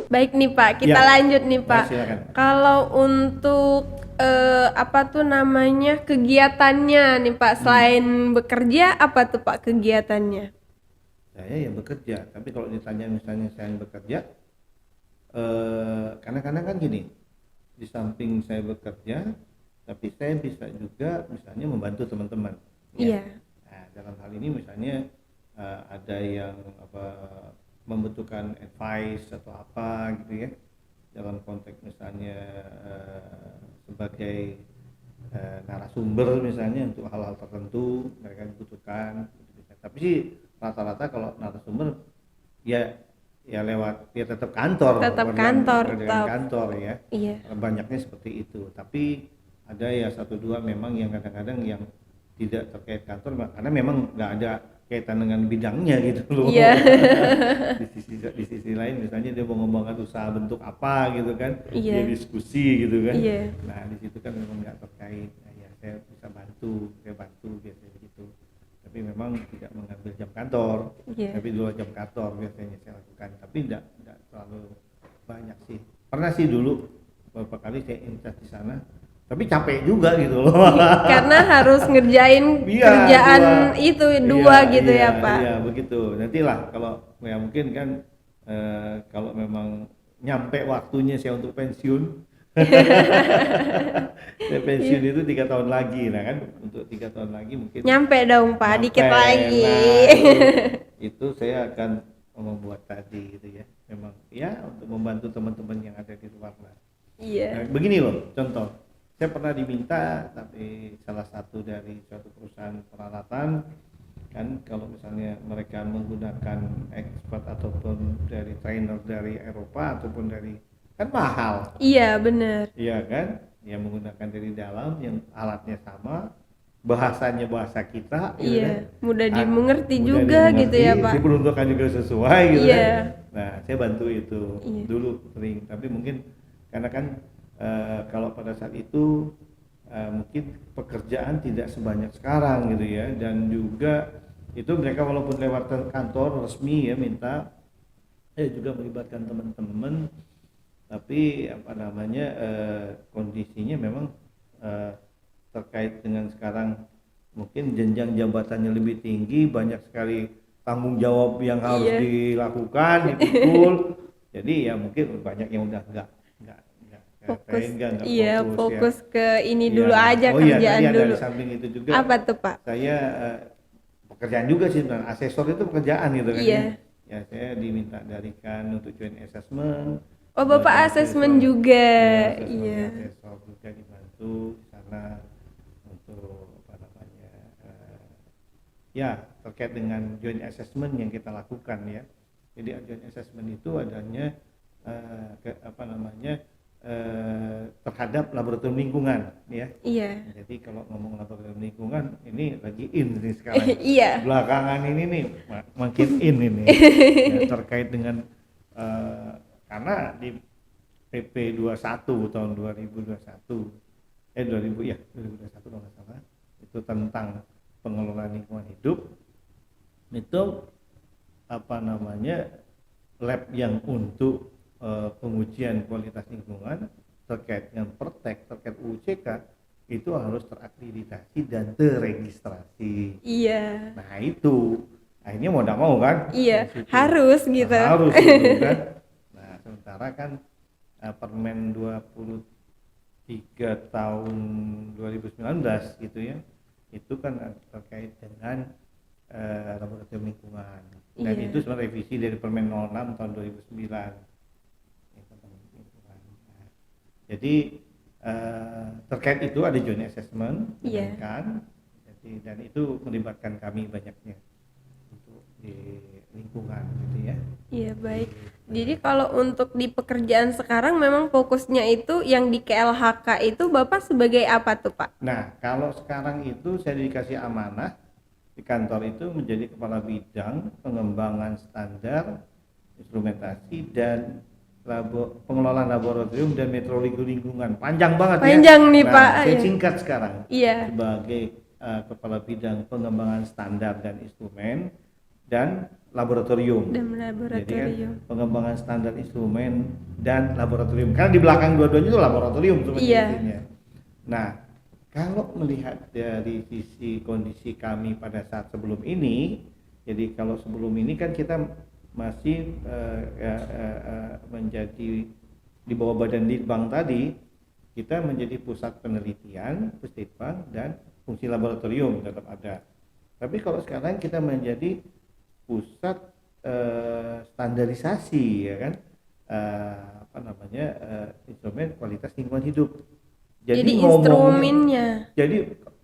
Baik nih Pak, kita lanjut nih Pak. silakan. Kalau untuk kegiatannya nih Pak, selain bekerja apa tuh Pak kegiatannya? Saya ya bekerja, tapi kalau ditanya misalnya saya bekerja, kadang-kadang kan gini, di samping saya bekerja, tapi saya bisa juga misalnya membantu teman-teman. Ya. Iya. Nah, dalam hal ini misalnya ada yang membutuhkan advice atau apa gitu ya, dalam konteks misalnya sebagai narasumber misalnya untuk hal-hal tertentu mereka butuhkan. Tapi sih rata-rata kalau narasumber ya lewat ya tetap kantor, kantor ya. Iya. Banyaknya seperti itu. Tapi ada ya satu dua memang yang kadang-kadang yang tidak terkait kantor karena memang nggak ada kaitan dengan bidangnya gitu loh. Iya. di sisi lain misalnya dia mau ngembangkan usaha bentuk apa gitu kan, Iya. dia diskusi gitu kan. Iya. Nah di situ kan memang nggak terkait. Nah, ya saya bisa bantu biasanya gitu. Tapi memang tidak mengambil jam kantor. Iya. Tapi 2 jam kantor biasanya saya lakukan. Tapi tidak terlalu banyak sih. Pernah sih dulu beberapa kali saya invest di sana. Tapi capek juga gitu loh. Karena harus ngerjain kerjaan dua gitu ya Pak. Iya begitu. Nantilah kalau ya mungkin kan kalau memang nyampe waktunya saya untuk pensiun. Saya pensiun itu 3 tahun lagi, nah kan untuk 3 tahun lagi mungkin Nyampe dong Pak, dikit lagi. Nah, itu saya akan membuat tadi gitu ya. Memang ya untuk membantu teman-teman yang ada di luar lah. Iya. Nah, begini loh contoh. Saya pernah diminta tapi salah satu dari suatu perusahaan peralatan kan kalau misalnya mereka menggunakan expert ataupun dari trainer dari Eropa ataupun dari kan mahal. Iya benar. Iya kan, yang menggunakan dari dalam yang alatnya sama, bahasanya bahasa kita. Gitu Iya. kan? Mudah dimengerti juga gitu ya Pak. Diperuntukkan juga sesuai gitu Iya. kan. Nah saya bantu itu dulu sering, tapi mungkin karena kan kalau pada saat itu mungkin pekerjaan tidak sebanyak sekarang gitu ya, dan juga itu mereka walaupun lewat kantor resmi ya minta juga melibatkan teman-teman, tapi apa namanya kondisinya memang terkait dengan sekarang mungkin jenjang jabatannya lebih tinggi, banyak sekali tanggung jawab yang harus dilakukan, dipikul. Jadi ya mungkin banyak yang udah enggak fokus ke ini dulu aja kerjaan iya, dulu. Dari samping itu juga apa tuh Pak? Saya pekerjaan juga sih, asesor itu pekerjaan gitu kan. Iya. Ya saya diminta dari kan untuk joint assessment. Oh Bapak asesmen juga. Iya. Asesor juga dibantu di sana untuk apa namanya ya terkait dengan joint assessment yang kita lakukan ya. Jadi joint assessment itu adanya terhadap laboratorium lingkungan ya. Iya. Jadi kalau ngomong laboratorium lingkungan ini lagi in nih sekarang. Iya. Belakangan ini nih makin in ini ya, terkait dengan karena di PP 21 tahun 2021 2021 kalau nggak salah itu tentang pengelolaan lingkungan hidup itu apa namanya lab yang untuk pengujian kualitas lingkungan terkait dengan Pertek, terkait UCK itu harus terakreditasi dan terregistrasi. Iya. Nah itu akhirnya mau tidak mau kan? Iya, harus gitu. Harus gitu kan. Nah sementara kan Permen 23 tahun 2019 gitu ya, itu kan terkait dengan laboratorium lingkungan. Dan itu sebenarnya revisi dari Permen 06 tahun 2009. Jadi terkait itu ada joint assessment kan, jadi dan itu melibatkan kami banyaknya untuk di lingkungan gitu ya. Iya baik. Jadi kalau untuk di pekerjaan sekarang memang fokusnya itu yang di KLHK itu Bapak sebagai apa tuh Pak? Nah kalau sekarang itu saya dikasih amanah di kantor itu menjadi kepala bidang pengembangan standar instrumentasi dan pengelolaan laboratorium dan metrologi lingkungan. Panjang banget nih nah, Pak. Saya singkat sekarang. Iya. Sebagai kepala bidang pengembangan standar dan instrumen dan laboratorium. Dan Jadi kan laboratorium. pengembangan standar instrumen dan laboratorium. Karena di belakang dua-duanya itu laboratorium sebenarnya. Iya. Nah, kalau melihat dari sisi kondisi kami pada saat sebelum ini, jadi kalau sebelum ini kan kita masih menjadi di bawah Badan Litbang tadi, kita menjadi pusat penelitian, Pusditbang, dan fungsi laboratorium tetap ada. Tapi kalau sekarang kita menjadi pusat standarisasi, ya kan, instrumen kualitas lingkungan hidup. Jadi ngomongnya- instrumennya. jadi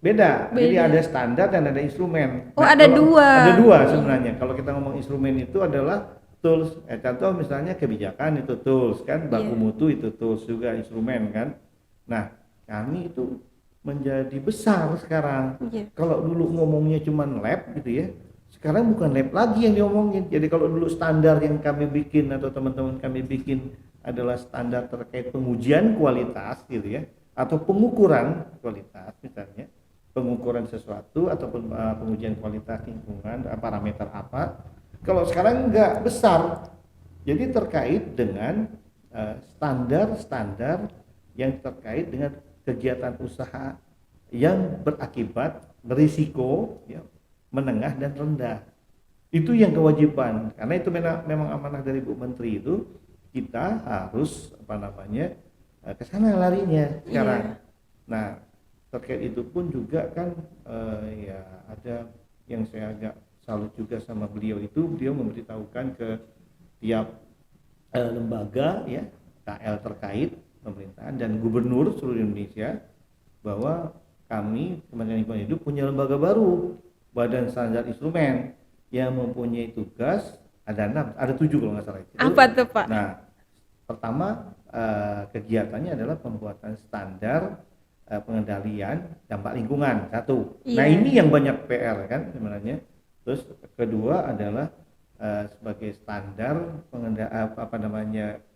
beda. Jadi Beda. ada standar dan ada instrumen. Oh, ada dua. Ada dua sebenarnya. Kalau kita ngomong instrumen itu adalah tools. Contoh misalnya kebijakan itu tools kan, baku Iya. mutu itu tools juga instrumen kan. Nah, kami itu menjadi besar sekarang. Iya. Kalau dulu ngomongnya cuma lab gitu ya, sekarang bukan lab lagi yang diomongin. Jadi kalau dulu standar yang kami bikin atau teman-teman kami bikin adalah standar terkait pengujian kualitas gitu ya, atau pengukuran kualitas misalnya, pengukuran sesuatu ataupun pengujian kualitas lingkungan, parameter apa. Kalau sekarang enggak besar, jadi terkait dengan standar-standar yang terkait dengan kegiatan usaha yang berakibat berisiko ya, menengah dan rendah. Itu yang kewajiban, karena itu memang amanah dari Bu Menteri itu, kita harus ke sana larinya sekarang. Nah, terkait itu pun juga kan ya ada yang saya agak salut juga sama beliau itu, beliau memberitahukan ke tiap lembaga ya, KL terkait pemerintahan dan gubernur seluruh Indonesia bahwa kami Kementerian Lingkungan Hidup punya lembaga baru, Badan Standar Instrumen, yang mempunyai tugas ada 7 kalau nggak salah itu. Apa tuh, Pak? Nah, pertama kegiatannya adalah pembuatan standar pengendalian dampak lingkungan, satu. Iya. Nah, ini yang banyak PR kan sebenarnya. Terus kedua adalah sebagai standar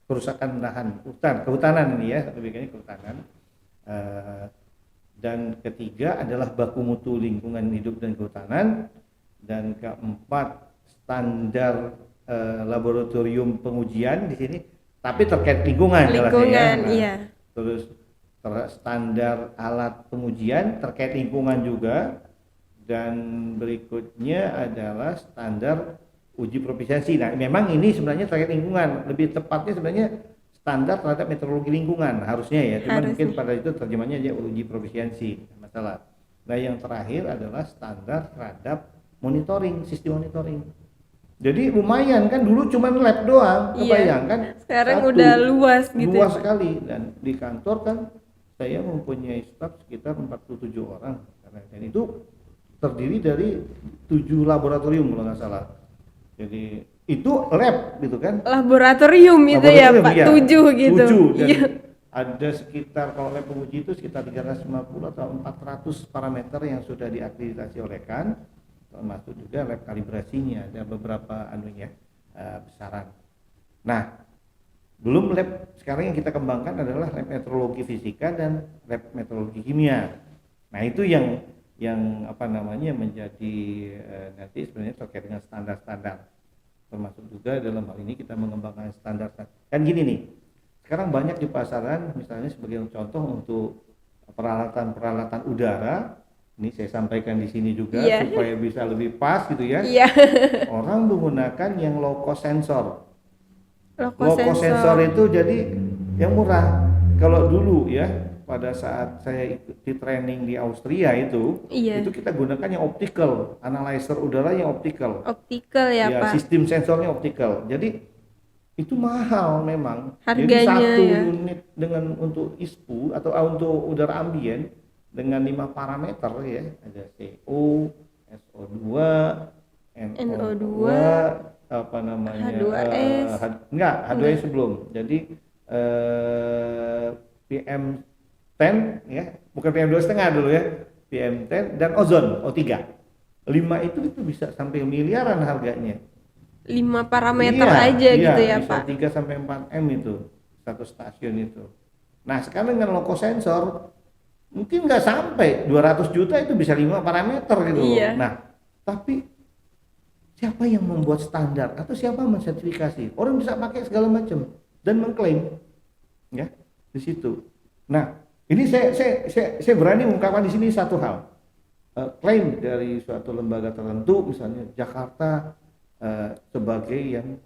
kerusakan lahan kehutanan ini ya, lebih banyak kehutanan. Dan ketiga adalah baku mutu lingkungan hidup dan kehutanan, dan keempat standar laboratorium pengujian di sini, tapi terkait lingkungan jelasnya ya. Nah, iya. terus standar alat pengujian terkait lingkungan juga, dan berikutnya adalah standar uji profisiensi. Nah, memang ini sebenarnya terkait lingkungan, lebih tepatnya sebenarnya standar terhadap meteorologi lingkungan harusnya ya, cuman mungkin pada itu terjemahnya aja uji profisiensi, masalah. Nah, yang terakhir adalah standar terhadap monitoring, sistem monitoring. Jadi lumayan kan, dulu cuma lab doang, kebayang kan? Sekarang udah luas gitu. Luas sekali, dan di kantor kan saya mempunyai staf sekitar 47 orang, dan itu terdiri dari 7 laboratorium kalau nggak salah. Jadi itu lab gitu kan? Laboratorium itu ya Pak, iya. 7 gitu. 7, dan iya. ada sekitar, kalau lab penguji itu sekitar 350 atau 400 parameter yang sudah diakreditasi oleh KAN, termasuk juga lab kalibrasinya, ada beberapa besaran. Nah, belum lab sekarang yang kita kembangkan adalah lab meteorologi fisika dan lab meteorologi kimia. Nah, itu yang menjadi nanti sebenarnya terkait dengan standar-standar, termasuk juga dalam hal ini kita mengembangkan standar. Kan gini nih, sekarang banyak di pasaran, misalnya sebagai contoh untuk peralatan udara. Ini saya sampaikan di sini juga supaya bisa lebih pas gitu ya. Orang menggunakan yang low cost sensor. Low cost sensor itu jadi yang murah. Kalau dulu ya, pada saat saya ikuti training di Austria itu kita gunakan yang optical, analyzer udara yang optical. Optical ya Pak. Sistem sensornya optical. Jadi itu mahal memang. Harganya, jadi 1 unit dengan untuk ISPU atau untuk udara ambien dengan 5 parameter ya, ada CO, SO2, NO2, H2S. H2S sebelum. Jadi PM10 ya, bukan PM2,5 dulu ya, PM10 dan ozon O3. 5 itu bisa sampai miliaran harganya. 5 parameter aja gitu ya bisa Pak. 3 sampai 4 M itu satu stasiun itu. Nah, sekarang dengan low cost sensor mungkin nggak sampai 200 juta itu bisa 5 parameter gitu. Nah, tapi siapa yang membuat standar atau siapa mensertifikasi? Orang bisa pakai segala macam dan mengklaim, ya di situ. Nah, ini saya berani mengungkapkan di sini satu hal. Klaim dari suatu lembaga tertentu, misalnya Jakarta sebagai yang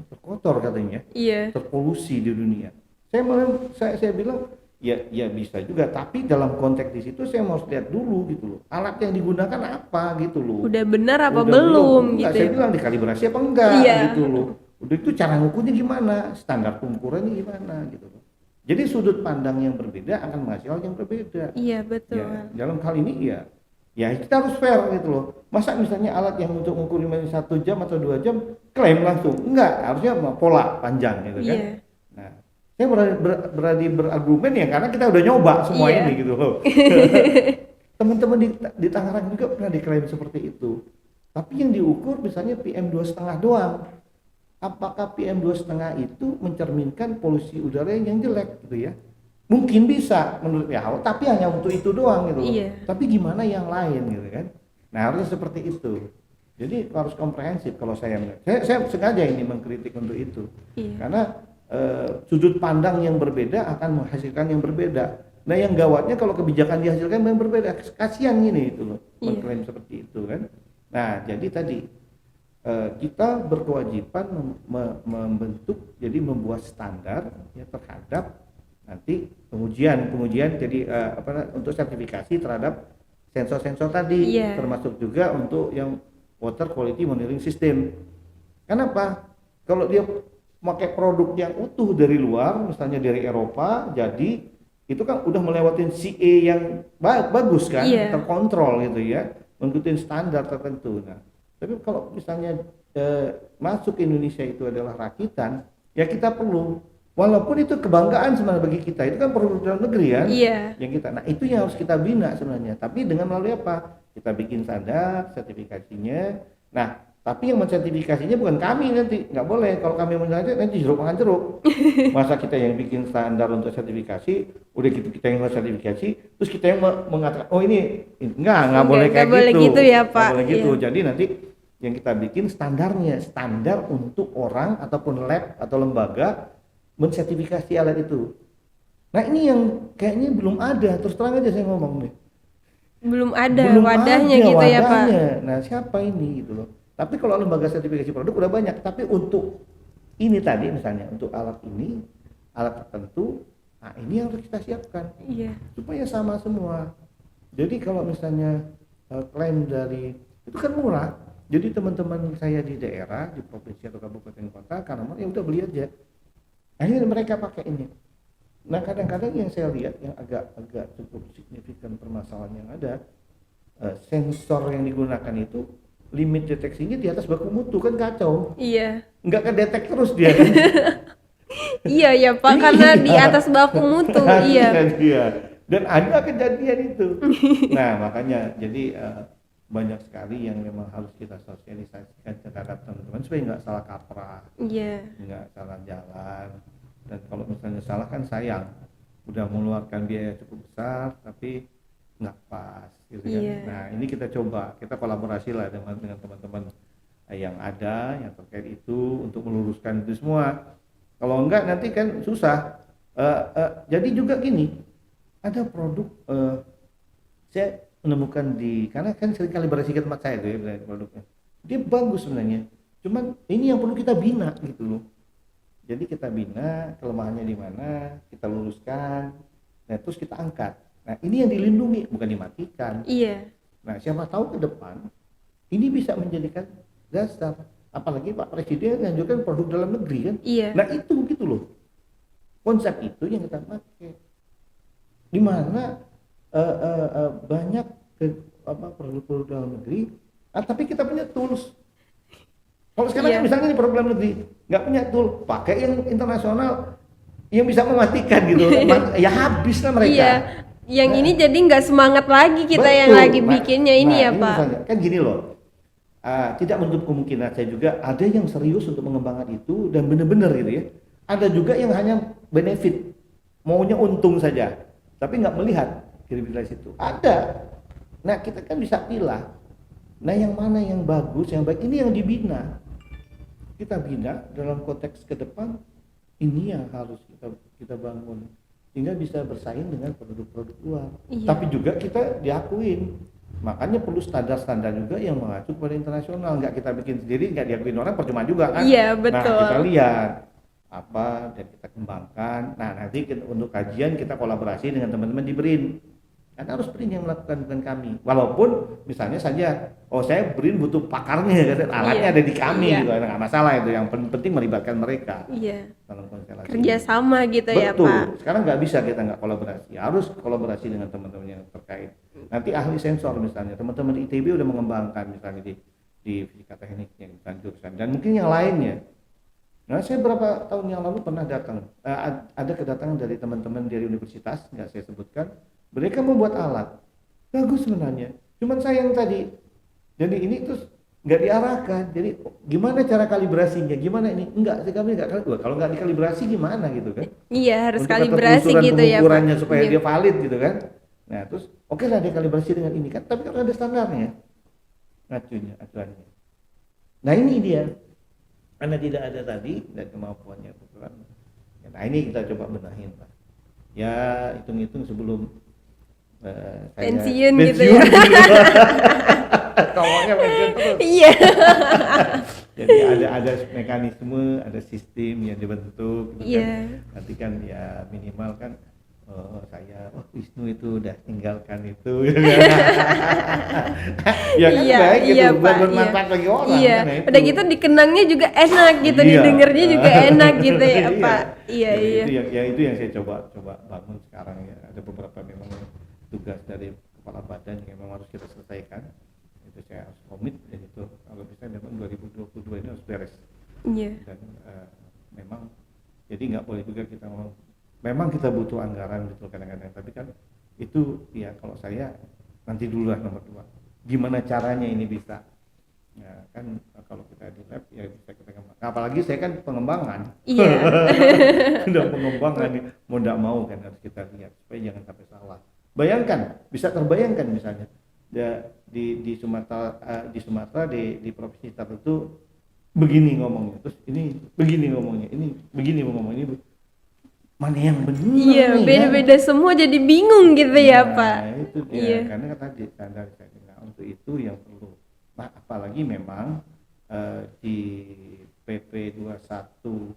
terkotor katanya, terpolusi di dunia. Saya bilang ya bisa juga, tapi dalam konteks di situ saya harus lihat dulu gitu loh, alat yang digugakan apa gitu loh, udah benar apa udah belum enggak, gitu saya ya. bilang dikalibrasi apa enggak Iya. gitu loh, udah itu cara ngukurnya gimana, standar pengukurannya gimana gitu loh. Jadi sudut pandang yang berbeda akan menghasilkan yang berbeda. Iya betul. Ya, dalam hal ini ya kita harus fair gitu loh. Masa misalnya alat yang untuk mengukur 1 jam atau 2 jam klaim langsung, enggak, harusnya pola panjang gitu kan. Iya. Nah, saya berani berargumen ya karena kita udah nyoba semua Iya. ini gitu loh. Teman-teman di Tangerang juga pernah diklaim seperti itu. Tapi yang diukur misalnya PM2,5 doang. Apakah PM2,5 itu mencerminkan polusi udara yang jelek gitu ya? Mungkin bisa menurut WHO, tapi hanya untuk itu doang gitu loh. Iya. Tapi gimana yang lain gitu kan? Nah, harusnya seperti itu. Jadi harus komprehensif kalau saya melihat. Saya sengaja ini mengkritik untuk itu. Iya. Karena sudut pandang yang berbeda akan menghasilkan yang berbeda. Nah, yang gawatnya kalau kebijakan dihasilkan yang berbeda, kasihan gini itu loh, mengklaim seperti itu kan. Nah, jadi tadi kita berkewajiban membentuk, jadi membuat standar ya terhadap nanti pengujian jadi untuk sertifikasi terhadap sensor-sensor tadi, termasuk juga untuk yang water quality monitoring system. Kenapa? Kalau dia pakai produk yang utuh dari luar, misalnya dari Eropa, jadi itu kan udah melewatin CE yang bagus kan, terkontrol gitu ya, mengikuti standar tertentu. Nah, tapi kalau misalnya masuk ke Indonesia itu adalah rakitan, ya kita perlu, walaupun itu kebanggaan sebenarnya bagi kita, itu kan produk dalam negeri kan, yang kita, nah itu yang harus kita bina sebenarnya. Tapi dengan melalui apa? Kita bikin standar, sertifikasinya. Nah, tapi yang mensertifikasinya bukan kami nanti, nggak boleh. Kalau kami mensertifikasi nanti jeruk makan jeruk. Masa kita yang bikin standar untuk sertifikasi, udah gitu kita yang sertifikasi, terus kita yang mengatakan, oh ini nggak boleh kayak gitu ya Pak. Nggak boleh gitu. Jadi nanti yang kita bikin standarnya, standar untuk orang ataupun lab atau lembaga mensertifikasi alat itu. Nah ini yang kayaknya belum ada, terus terang aja saya ngomong nih. Belum ada wadahnya gitu ya Pak. Nah siapa ini gitu loh. Tapi kalau lembaga sertifikasi produk udah banyak, tapi untuk ini tadi misalnya untuk alat ini, alat tertentu, nah ini yang harus kita siapkan supaya sama semua. Jadi kalau misalnya klaim dari itu kan murah, jadi teman-teman saya di daerah, di provinsi atau kabupaten kota, karena ya udah beli aja, akhirnya mereka pakai ini. Nah kadang-kadang yang saya lihat yang agak cukup signifikan permasalahan yang ada, sensor yang digunakan itu limit deteksinya di atas baku mutu, kan kacau. Nggak kedetek terus dia kan. Iya Pak, karena di atas baku mutu. Dan ada kejadian itu. Nah makanya jadi banyak sekali yang memang harus kita sosialisasikan terhadap teman-teman supaya nggak salah kaprah, nggak salah jalan. Dan kalau misalnya salah kan sayang, udah mengeluarkan biaya cukup besar tapi nggak pas gitu kan. Nah ini kita coba, kita kolaborasi lah dengan teman-teman yang ada yang terkait itu untuk meluruskan itu semua. Kalau enggak nanti kan susah. Jadi juga gini, ada produk saya menemukan karena kan sering kalibrasi ke tempat saya tuh ya produknya, dia bagus sebenarnya, cuman ini yang perlu kita bina gitu loh. Jadi kita bina kelemahannya di mana, kita luruskan, nah terus kita angkat. Nah ini yang dilindungi, bukan dimatikan. Nah siapa tahu ke depan ini bisa menjadikan dasar, apalagi Pak Presiden menganjurkan produk dalam negeri kan. Nah itu gitu loh, konsep itu yang kita pakai, di mana banyak produk-produk dalam negeri, tapi kita punya tools. Kalau sekarang kan misalnya di produk dalam negeri nggak punya tool, pakai yang internasional yang bisa mematikan gitu, ya habis lah mereka. Yang ini jadi nggak semangat lagi kita yang lagi bikinnya ini ya Pak. Misalnya, kan gini loh, tidak menutup kemungkinan saya juga ada yang serius untuk mengembangkan itu dan benar-benar gitu ya. Ada juga yang hanya benefit, maunya untung saja, tapi nggak melihat kredibilitas itu. Ada. Nah kita kan bisa pilih Nah, yang mana yang bagus, yang baik, ini yang dibina. Kita bina dalam konteks ke depan, ini yang harus kita bangun sehingga bisa bersaing dengan produk-produk luar. Iya. Tapi juga kita diakuin. Makanya perlu standar-standar juga yang mengacu pada internasional. Nggak kita bikin sendiri, nggak diakuin orang, percuma juga kan. Iya, betul. Nah, kita lihat apa dan kita kembangkan. Nah, nanti untuk kajian kita kolaborasi dengan teman-teman di BRIN. Kan harus BRIN yang melakukan, bukan kami. Walaupun misalnya saja, saya BRIN butuh pakarnya, alatnya ada di kami, gitu, nggak masalah itu. Yang penting melibatkan mereka dalam konstelasi. Kerjasama gitu. Betul. Ya Pak. Sekarang nggak bisa kita nggak kolaborasi, harus kolaborasi dengan teman-teman yang terkait. Nanti ahli sensor misalnya, teman-teman ITB udah mengembangkan misalnya di fisika tekniknya, jurusan, dan mungkin yang lainnya. Nah, saya berapa tahun yang lalu pernah datang, ada kedatangan dari teman-teman dari universitas, nggak saya sebutkan, mereka membuat alat, bagus sebenarnya, cuman sayang tadi, jadi ini terus nggak diarahkan, jadi gimana cara kalibrasinya, gimana ini, kami nggak, kalau nggak dikalibrasi gimana gitu kan? Iya, harus Untuk kalibrasi gitu ya Pak. pengukurannya supaya Iya. dia valid gitu kan. Nah, terus oke lah dia kalibrasi dengan ini kan, tapi kan ada standarnya, acuannya. Nah, ini dia. Karena tidak ada tadi dan kemampuannya kebetulan. Nah, ini kita coba benahin Pak. Ya, hitung-hitung sebelum saya Pensiun gitu ya. Ngomongnya pensiun terus. Iya. Jadi ada mekanisme, ada sistem yang dibentuk gitu Iya. kan. Nanti kan ya minimal kan Wisnu itu udah tinggalkan itu gitu kan. Ya kan baik gitu, bermanfaat bagi orang Iya. kan, Udah gitu dikenangnya juga enak gitu, didengarnya juga enak gitu ya Pak. Iya. Itu yang saya coba bangun sekarang ya. Ada beberapa memang tugas dari kepala badan yang memang harus kita selesaikan. Itu saya harus komit, dan itu kalau bisa memang 2022 ini harus beres. Iya. Dan memang jadi nggak boleh juga kita ngomong, memang kita butuh anggaran betul kadang-kadang, tapi kan itu ya kalau saya nanti dulu lah nomor 2. Gimana caranya ini bisa? Ya kan kalau kita di lab ya bisa kita kembangkan. Apalagi saya kan pengembangan. Iya. Sudah pengembangan nih, mau tidak mau kan harus kita lihat supaya jangan sampai salah. Bayangkan, bisa terbayangkan misalnya di Sumatera di provinsi tertentu begini ngomongnya, terus ini begini ngomongnya, ini begini ngomongnya, ini mana yang benar? Iya, nih, beda-beda semua jadi bingung gitu ya Pak. Itu dia, Iya. karena kan tadi standar untuk itu yang perlu. Nah, apalagi memang di PP 21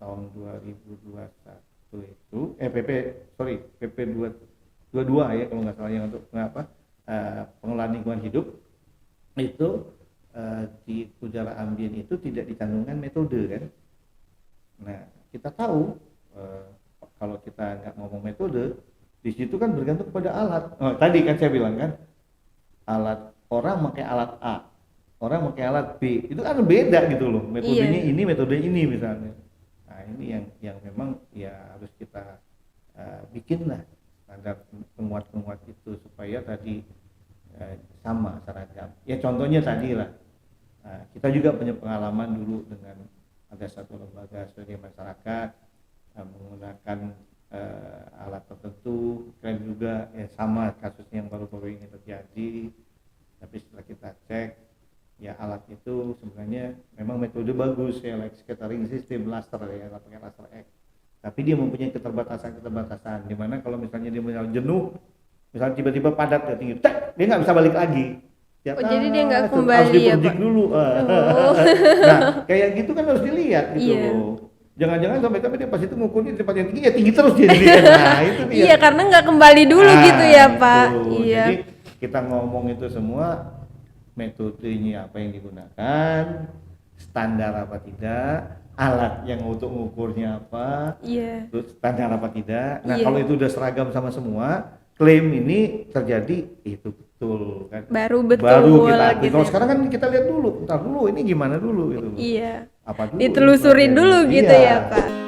tahun 2021 itu PP 22 ya kalau nggak salah, yang untuk pengelolaan lingkungan hidup itu di udara ambien itu tidak dicantumkan metode kan. Nah, kita tahu kalau kita nggak ngomong metode, di situ kan bergantung pada alat. Tadi kan saya bilang kan, alat orang pakai alat A, orang pakai alat B, itu kan beda gitu loh. Metodenya ini, metode ini misalnya. Nah, ini yang memang ya harus kita bikin lah standar penguat itu supaya tadi sama seragam. Ya contohnya tadi lah, kita juga punya pengalaman dulu dengan ada satu lembaga studi masyarakat menggunakan alat tertentu, klaim juga sama kasusnya yang baru-baru ini terjadi, tapi setelah kita cek ya alat itu sebenarnya memang metode bagus ya, like scattering system laser ya, pakai laser X, tapi dia mempunyai keterbatasan di mana kalau misalnya dia jenuh, misalnya tiba-tiba padat ya tinggi, dia nggak bisa balik lagi. Jadi dia nggak kembali harus ya Pak? diperdik dulu. Nah, kayak gitu kan harus dilihat gitu loh. Jangan-jangan sampai dia pas itu ngukurnya di tempat yang tinggi ya tinggi terus jadi. Nah, itu dia. Iya, karena nggak kembali dulu gitu ya Pak. Iya. Jadi kita ngomong itu semua, metodenya apa yang digunakan, standar apa tidak, alat yang untuk ngukurnya apa, terus standar apa tidak. Nah, kalau itu udah seragam sama semua, klaim ini terjadi itu betul kan. Baru kita gitu. Kalau sekarang kan kita lihat dulu, ini gimana dulu gitu. Iya. Apa dulu? Ditelusurin dulu gitu ya Pak.